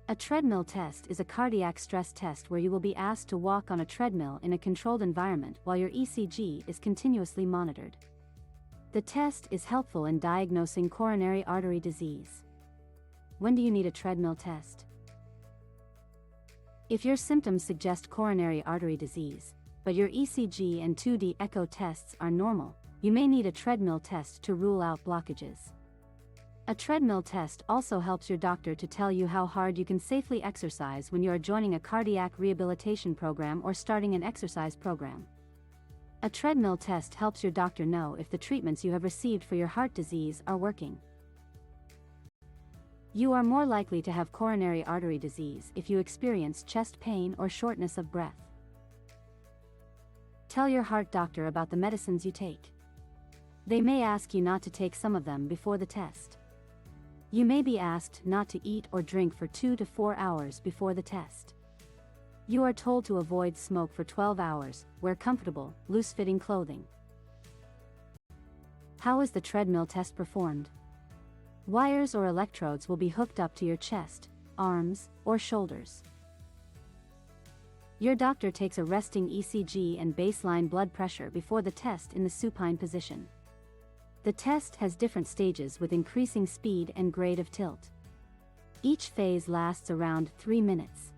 A treadmill test is a cardiac stress test where you will be asked to walk on a treadmill in a controlled environment while your ECG is continuously monitored. The test is helpful in diagnosing coronary artery disease. When do you need a treadmill test? If your symptoms suggest coronary artery disease, but your ECG and 2D echo tests are normal, you may need a treadmill test to rule out blockages. A treadmill test also helps your doctor to tell you how hard you can safely exercise when you are joining a cardiac rehabilitation program or starting an exercise program. A treadmill test helps your doctor know if the treatments you have received for your heart disease are working. You are more likely to have coronary artery disease if you experience chest pain or shortness of breath. Tell your heart doctor about the medicines you take. They may ask you not to take some of them before the test. You may be asked not to eat or drink for 2 to 4 hours before the test. You are told to avoid smoke for 12 hours, wear comfortable, loose-fitting clothing. How is the treadmill test performed? Wires or electrodes will be hooked up to your chest, arms, or shoulders. Your doctor takes a resting ECG and baseline blood pressure before the test in the supine position. The test has different stages with increasing speed and grade of tilt. Each phase lasts around 3 minutes.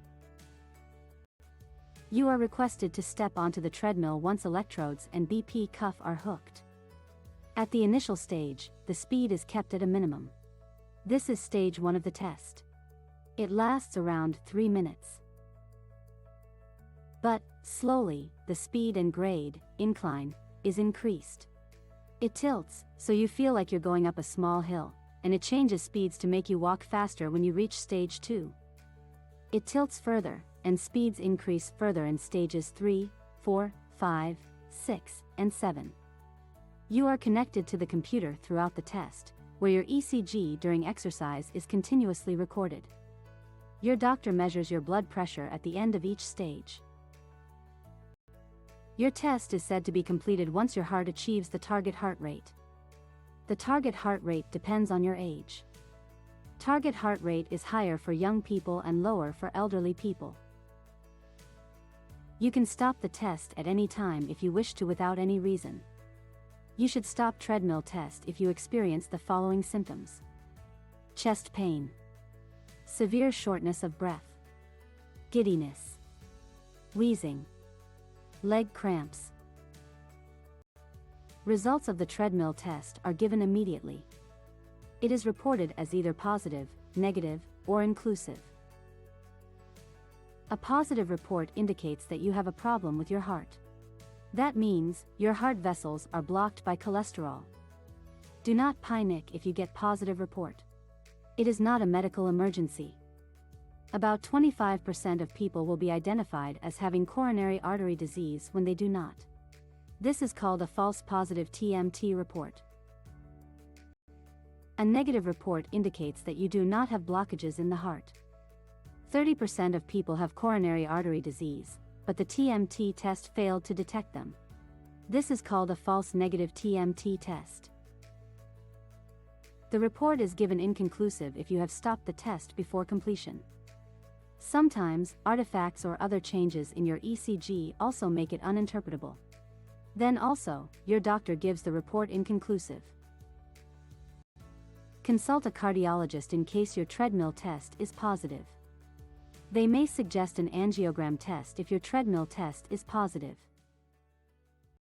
You are requested to step onto the treadmill once electrodes and BP cuff are hooked. At the initial stage, the speed is kept at a minimum. This is stage 1 of the test. It lasts around 3 minutes. But, slowly, the speed and grade, incline, is increased. It tilts, so you feel like you're going up a small hill, and it changes speeds to make you walk faster when you reach stage 2. It tilts further, and speeds increase further in stages 3, 4, 5, 6, and 7. You are connected to the computer throughout the test, where your ECG during exercise is continuously recorded. Your doctor measures your blood pressure at the end of each stage. Your test is said to be completed once your heart achieves the target heart rate. The target heart rate depends on your age. Target heart rate is higher for young people and lower for elderly people. You can stop the test at any time if you wish to without any reason. You should stop treadmill test if you experience the following symptoms: chest pain, severe shortness of breath, giddiness, wheezing, leg cramps. Results of the treadmill test are given immediately. It is reported as either positive, negative, or inclusive. A positive report indicates that you have a problem with your heart. That means your heart vessels are blocked by cholesterol. Do not panic if you get positive report. It is not a medical emergency. About 25% of people will be identified as having coronary artery disease when they do not. This is called a false positive TMT report. A negative report indicates that you do not have blockages in the heart. 30% of people have coronary artery disease, but the TMT test failed to detect them. This is called a false negative TMT test. The report is given inconclusive if you have stopped the test before completion. Sometimes, artifacts or other changes in your ECG also make it uninterpretable. Then also, your doctor gives the report inconclusive. Consult a cardiologist in case your treadmill test is positive. They may suggest an angiogram test if your treadmill test is positive.